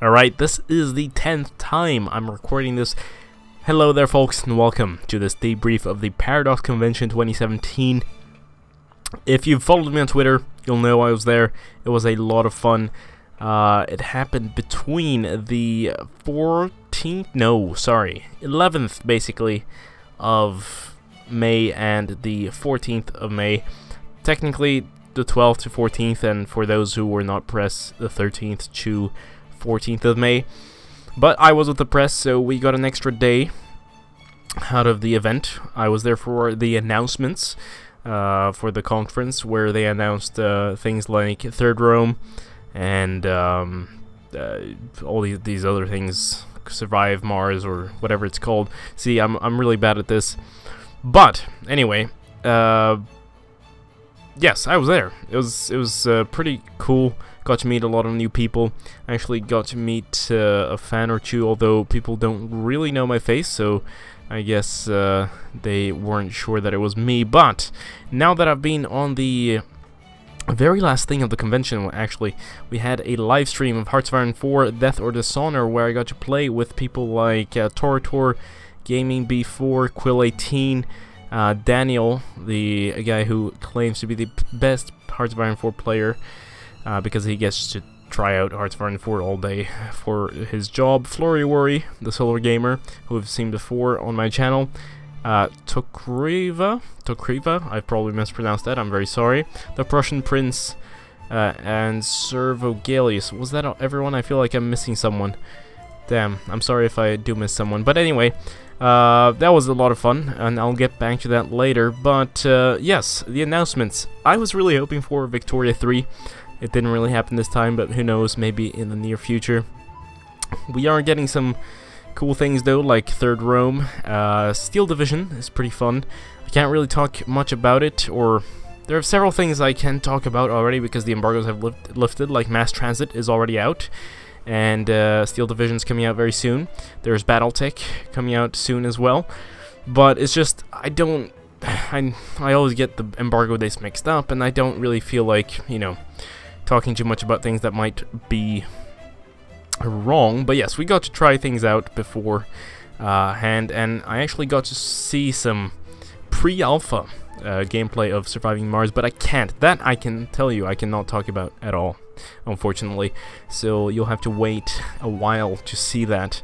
Alright, this is the 10th time I'm recording this. Hello there folks, and welcome to this debrief of the Paradox Convention 2017. If you've followed me on Twitter, you'll know I was there. It was a lot of fun. It happened between the 11th basically of May and the 14th of May. Technically the 12th to 14th, and for those who were not press, the 13th to 14th of May. But I was with the press, so we got an extra day out of the event. I was there for the announcements for the conference, where they announced things like Third Rome and all these other things, Survive Mars or whatever it's called. See, I'm really bad at this. But anyway, yes, I was there. It was pretty cool. Got to meet a lot of new people. I actually got to meet a fan or two, although people don't really know my face, so I guess they weren't sure that it was me. But now that I've been on the very last thing of the convention, actually, we had a live stream of Hearts of Iron 4 Death or Dishonour, where I got to play with people like Torator, Gaming B4, Quill 18, Daniel, the guy who claims to be the best Hearts of Iron 4 player, because he gets to try out Hearts of Iron 4 all day for his job. Flory Worry, the solar gamer, who I've seen before on my channel. Tokriva, I've probably mispronounced that, I'm very sorry. The Prussian Prince, and Servogalius. Was that everyone? I feel like I'm missing someone. Damn, I'm sorry if I do miss someone. But anyway, that was a lot of fun, and I'll get back to that later. But yes, the announcements. I was really hoping for Victoria 3. It didn't really happen this time, but who knows, maybe in the near future. We are getting some cool things though, like Third Rome. Steel Division is pretty fun. I can't really talk much about it, or there are several things I can talk about already because the embargoes have lifted, like Mass Transit is already out. And Steel Division's coming out very soon. There's Battletech coming out soon as well. But it's just, I always get the embargo dates mixed up, and I don't really feel like, you know, talking too much about things that might be wrong. But yes, we got to try things out before hand, and I actually got to see some pre-alpha gameplay of Surviving Mars, but I can't. That I can tell you I cannot talk about at all, unfortunately. So you'll have to wait a while to see that.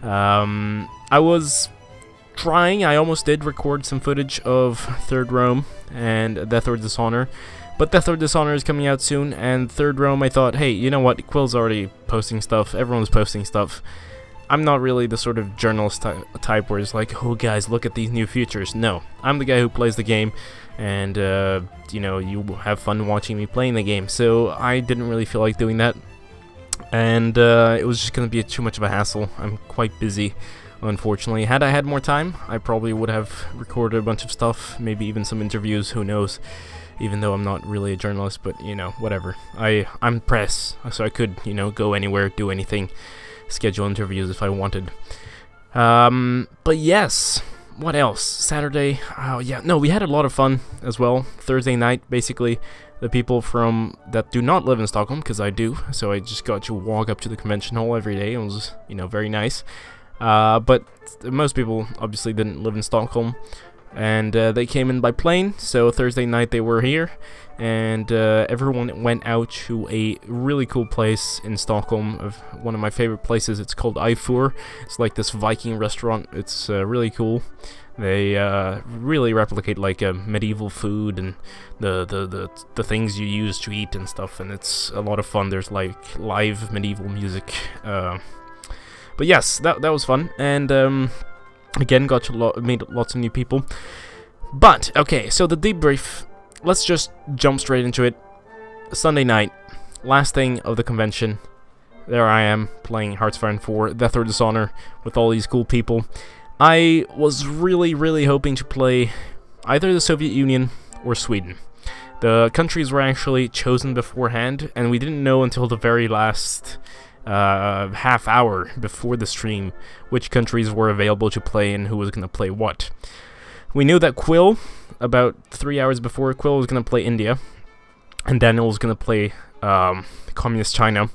I was trying, I almost did record some footage of Third Rome and Death or Dishonour, but Death or Dishonour is coming out soon, and Third Rome I thought, hey, you know what, Quill's already posting stuff, everyone's posting stuff. I'm not really the sort of journalist type where it's like, oh guys, look at these new features. No, I'm the guy who plays the game, and you know, you have fun watching me playing the game, so I didn't really feel like doing that, and it was just going to be too much of a hassle. I'm quite busy, unfortunately. Had I had more time, I probably would have recorded a bunch of stuff, maybe even some interviews, who knows, even though I'm not really a journalist, but you know, whatever. I'm press, so I could, you know, go anywhere, do anything, schedule interviews if I wanted. But yes, what else? Saturday, oh yeah, no, we had a lot of fun as well. Thursday night, basically, the people that do not live in Stockholm, because I do, so I just got to walk up to the convention hall every day. It was, you know, very nice. But most people obviously didn't live in Stockholm, and they came in by plane, so Thursday night they were here, and everyone went out to a really cool place in Stockholm, one of my favorite places. It's called Eifur. It's like this Viking restaurant. It's really cool. They really replicate like medieval food and the things you use to eat and stuff, and it's a lot of fun. There's like live medieval music. But yes, that was fun, and again, got to meet lots of new people. But okay, so the debrief. Let's just jump straight into it. Sunday night, last thing of the convention. There I am, playing Hearts of Iron 4, Death or Dishonour, with all these cool people. I was really hoping to play either the Soviet Union or Sweden. The countries were actually chosen beforehand, and we didn't know until the very last half hour before the stream which countries were available to play and who was going to play what. We knew that Quill, about 3 hours before, Quill was going to play India, and Daniel was going to play Communist China.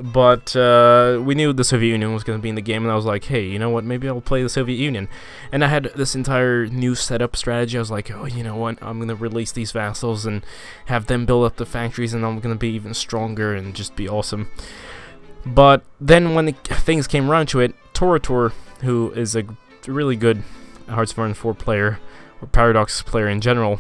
But we knew the Soviet Union was going to be in the game, and I was like, hey, you know what, maybe I'll play the Soviet Union. And I had this entire new setup strategy. I was like, oh, you know what, I'm going to release these vassals and have them build up the factories, and I'm going to be even stronger and just be awesome. But then when things came around to it, Torator, who is a really good Hearts of Iron 4 player, or Paradox player in general,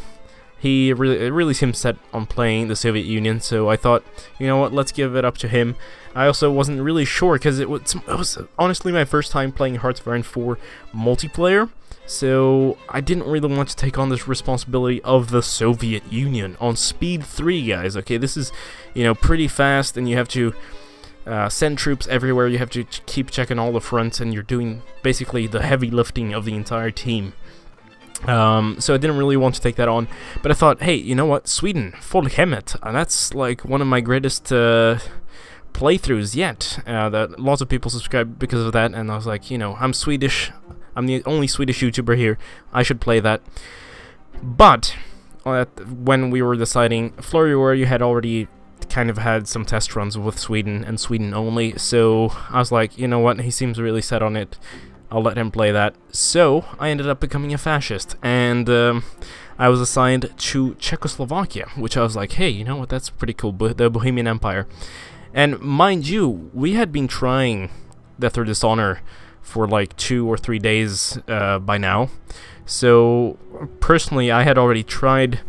he really seemed set on playing the Soviet Union, so I thought, you know what, let's give it up to him. I also wasn't really sure, because it was honestly my first time playing Hearts of Iron 4 multiplayer, so I didn't really want to take on this responsibility of the Soviet Union on speed 3, guys. Okay, this is, you know, pretty fast, and you have to send troops everywhere, you have to keep checking all the fronts, and you're doing basically the heavy lifting of the entire team. So I didn't really want to take that on, but I thought, hey, you know what, Sweden, Folkhemmet, and that's like one of my greatest playthroughs yet. That lots of people subscribe because of that, and I was like, you know, I'm Swedish, I'm the only Swedish YouTuber here, I should play that. But when we were deciding, Florior, you had already kind of had some test runs with Sweden and Sweden only, so I was like, you know what, he seems really set on it, I'll let him play that. So I ended up becoming a fascist, and I was assigned to Czechoslovakia, which I was like, hey, you know what, that's pretty cool, the Bohemian Empire. And mind you, we had been trying Death or Dishonour for like 2 or 3 days by now. So personally, I had already tried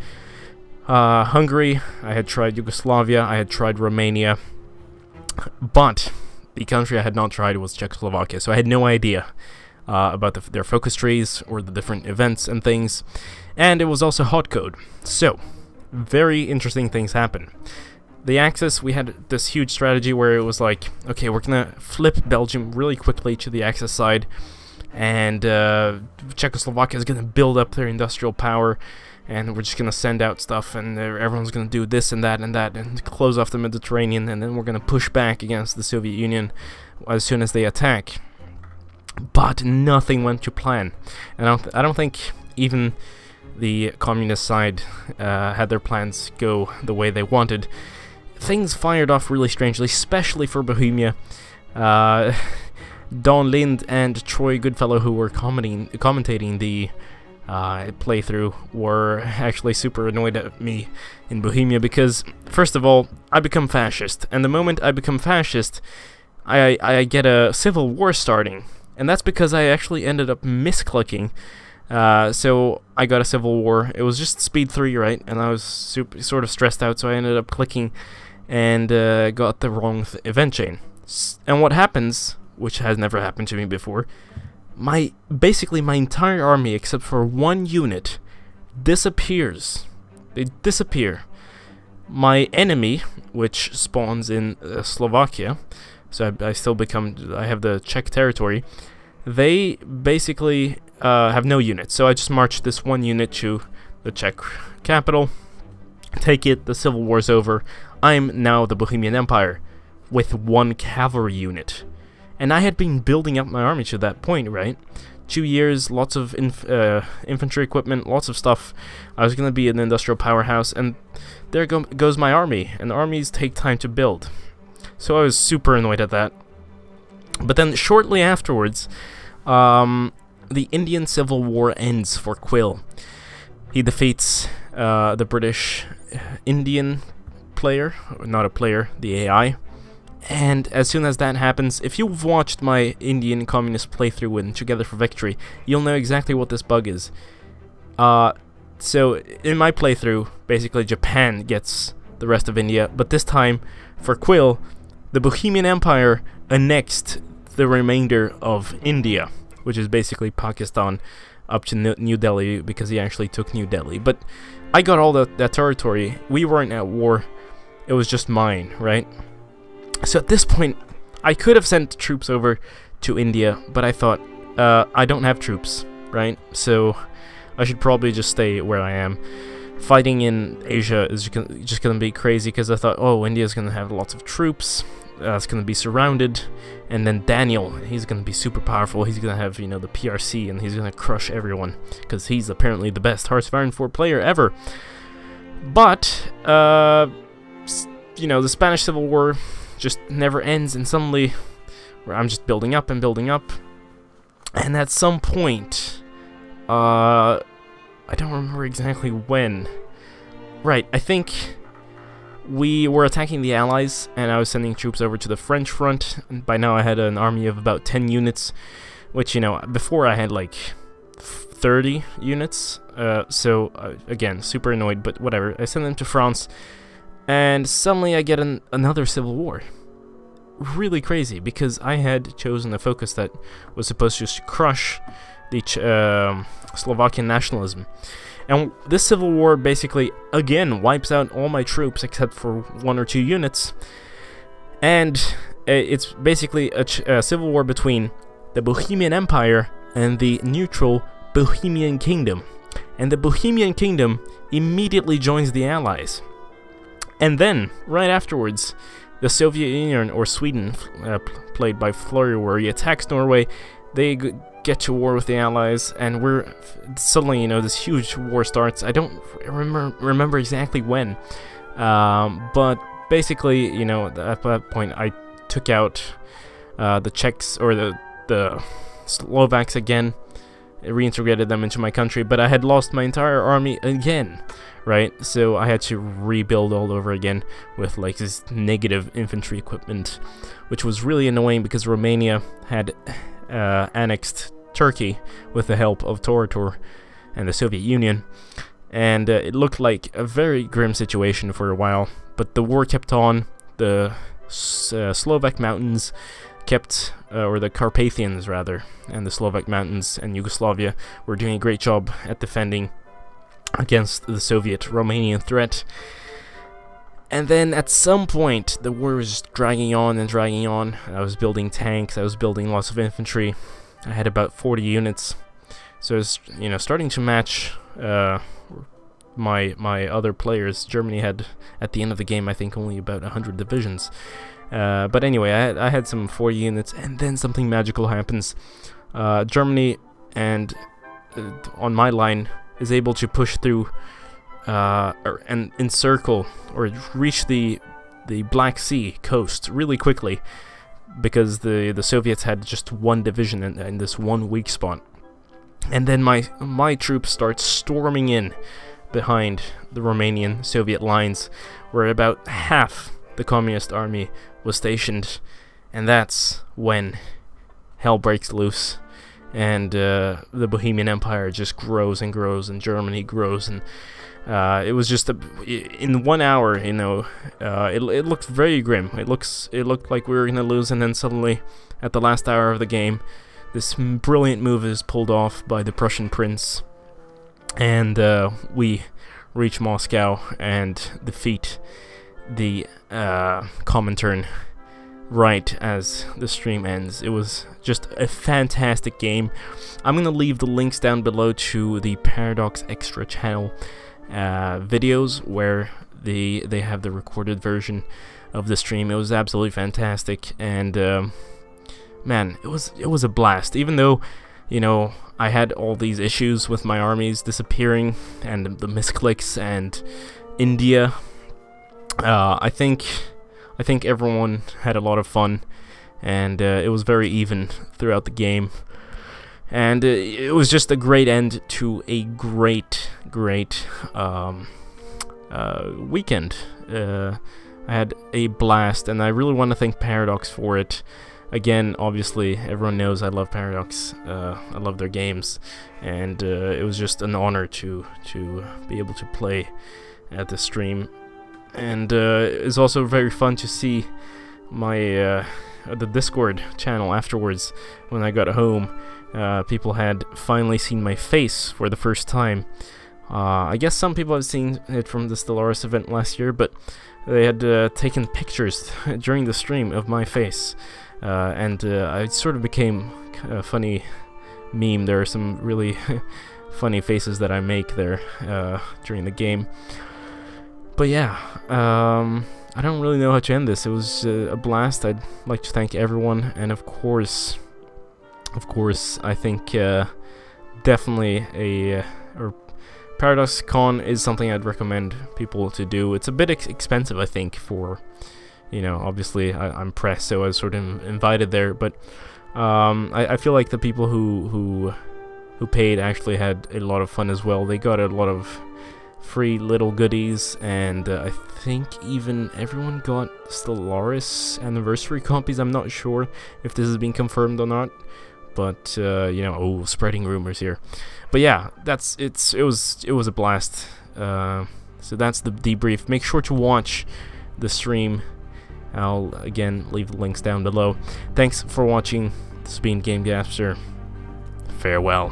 Hungary, I had tried Yugoslavia, I had tried Romania, but the country I had not tried was Czechoslovakia, so I had no idea about their focus trees or the different events and things, and it was also hot code. So, very interesting things happen. The Axis, we had this huge strategy where it was like, okay, we're gonna flip Belgium really quickly to the Axis side, and Czechoslovakia is gonna build up their industrial power, and we're just gonna send out stuff, and everyone's gonna do this and that, and close off the Mediterranean, and then we're gonna push back against the Soviet Union as soon as they attack. But nothing went to plan, and I don't think even the communist side had their plans go the way they wanted. Things fired off really strangely, especially for Bohemia. Don Lind and Troy Goodfellow, who were commentating the playthrough, were actually super annoyed at me in Bohemia because, first of all, I become fascist, and the moment I become fascist, I get a civil war starting, and that's because I actually ended up misclicking. So I got a civil war. It was just speed 3, right? And I was sort of stressed out, so I ended up clicking and got the wrong event chain. And what happens, which has never happened to me before, basically my entire army, except for one unit, disappears. They disappear. My enemy, which spawns in Slovakia, so I have the Czech territory, they basically have no units. So I just marched this one unit to the Czech capital, take it, the civil war's over, I'm now the Bohemian Empire, with one cavalry unit. And I had been building up my army to that point, right? 2 years, lots of infantry equipment, lots of stuff. I was going to be an industrial powerhouse, and there goes my army. And armies take time to build. So I was super annoyed at that. But then shortly afterwards, the Indian Civil War ends for Quill. He defeats the British Indian player, not a player, the AI. And as soon as that happens, if you've watched my Indian Communist playthrough in Together for Victory, you'll know exactly what this bug is. So in my playthrough, basically Japan gets the rest of India, but this time, for Quill, the Bohemian Empire annexed the remainder of India, which is basically Pakistan up to New Delhi, because he actually took New Delhi. But I got all that territory. We weren't at war. It was just mine, right? So at this point, I could have sent troops over to India, but I thought, I don't have troops, right? So I should probably just stay where I am. Fighting in Asia is just going to be crazy, because I thought, oh, India's going to have lots of troops, it's going to be surrounded, and then Daniel, he's going to be super powerful, he's going to have, you know, the PRC, and he's going to crush everyone, because he's apparently the best Hearts of Iron 4 player ever. But, you know, the Spanish Civil War just never ends, and suddenly I'm just building up and building up, and at some point, I don't remember exactly when. Right, I think we were attacking the Allies, and I was sending troops over to the French front, and by now I had an army of about 10 units, which, you know, before I had like 30 units, again, super annoyed, but whatever. I sent them to France, and suddenly I get another civil war. Really crazy, because I had chosen a focus that was supposed to just crush the Slovakian nationalism. And this civil war basically, again, wipes out all my troops except for 1 or 2 units. And it's basically a civil war between the Bohemian Empire and the neutral Bohemian Kingdom. And the Bohemian Kingdom immediately joins the Allies. And then, right afterwards, the Soviet Union, or Sweden, played by Florey, attacks Norway. They get to war with the Allies, and we're suddenly, you know, this huge war starts. I don't remember exactly when, but basically, you know, at that point, I took out the Czechs, or the Slovaks again, reintegrated them into my country, but I had lost my entire army again. Right, so I had to rebuild all over again with like this negative infantry equipment, which was really annoying because Romania had annexed Turkey with the help of Torator and the Soviet Union, and it looked like a very grim situation for a while, but the war kept on. The Slovak mountains kept, or the Carpathians rather, and the Slovak mountains and Yugoslavia were doing a great job at defending against the Soviet-Romanian threat. And then at some point the war was just dragging on and dragging on. I was building tanks, I was building lots of infantry. I had about 40 units, so I was, you know, starting to match my other players. Germany had, at the end of the game, I think only about 100 divisions. But anyway, I had some 40 units, and then something magical happens. Germany, and on my line, is able to push through and encircle or reach the Black Sea coast really quickly, because the Soviets had just 1 division in this one weak spot. And then my troops start storming in behind the Romanian Soviet lines, where about half the communist army was stationed, and that's when hell breaks loose. And the Bohemian Empire just grows and grows, and Germany grows, and it was just in 1 hour, you know, it looked very grim. It looked like we were gonna lose, and then suddenly, at the last hour of the game, this brilliant move is pulled off by the Prussian prince, and we reach Moscow and defeat the Comintern right as the stream ends. It was just a fantastic game. I'm gonna leave the links down below to the Paradox Extra channel videos, where they have the recorded version of the stream. It was absolutely fantastic, and man, it was a blast. Even though, you know, I had all these issues with my armies disappearing and the misclicks and India, I think everyone had a lot of fun, and it was very even throughout the game, and it was just a great end to a great weekend. I had a blast, and I really want to thank Paradox for it. Again, obviously, everyone knows I love Paradox. I love their games, and it was just an honor to be able to play at the stream. And it's also very fun to see my the Discord channel afterwards. When I got home, people had finally seen my face for the first time. I guess some people have seen it from the Stellaris event last year, but they had taken pictures during the stream of my face, and I sort of became a funny meme. There are some really funny faces that I make there during the game. But yeah, I don't really know how to end this. It was a blast. I'd like to thank everyone, and of course, I think definitely ParadoxCon is something I'd recommend people to do. It's a bit expensive, I think, for, you know, obviously I'm pressed, so I was sort of invited there. But I feel like the people who paid actually had a lot of fun as well. They got a lot of free little goodies, and I think even everyone got Stellaris anniversary copies. I'm not sure if this has been confirmed or not, but you know, oh, spreading rumors here. But yeah, it was a blast. So that's the debrief. Make sure to watch the stream. I'll again leave the links down below. Thanks for watching. This has been Game Gapster. Farewell.